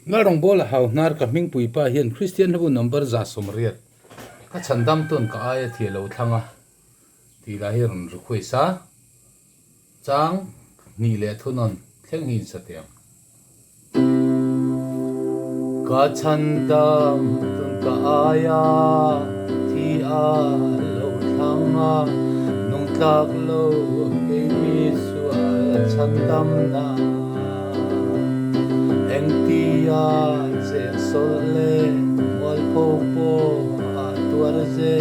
nga rong bol hau nar ka ming pui pa hian Christian hu number za som riat ka chandam ton ka aya thi lo thanga ti la hi ron ru khoi sa chang ni le thunon thleng hin sa tiang ka chandam ton ka aya thi a lo thanga nong tak lo ke mi sual chandam na tia se sole wal popo atuar se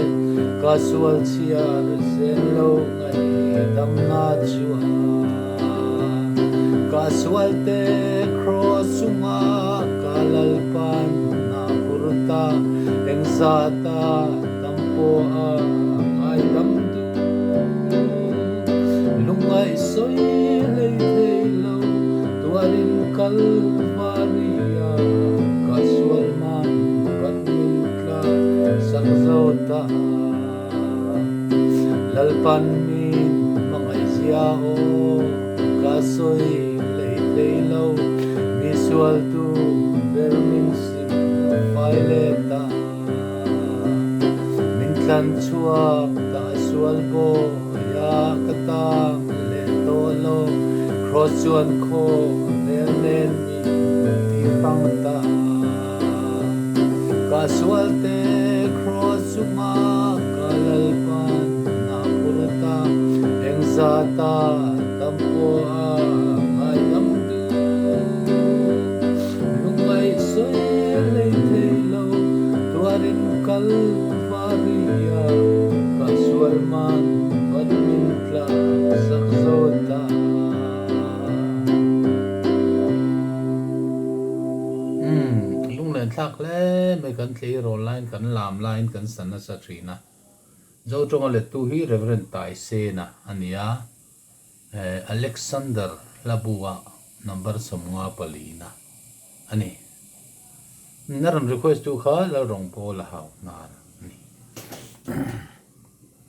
casual chiar se lo ngai dam na chua casual te crossuma kalalpan na purta engzata tampo a ai dam du lungai soi lei thei lo tuarin kal casual man badminta sakzota lalpan min mga isiao kasoy leitelo visual to vermin sim fileta mintlan chuak ta sual bo ya katang letolo cross chuan ko nen pangta casual te crossuma kalalpan na purta engzata tampo ay namdu lumay soy lay thelo tuarin kalvaria casual man badminta sakzota thak le me kan thei ro line kan lam line kan sana sa trina zo tong le tu hi reverend tai se na ania Alexander Labua number samwa palina ani naran request tu kha la rong po la haw nar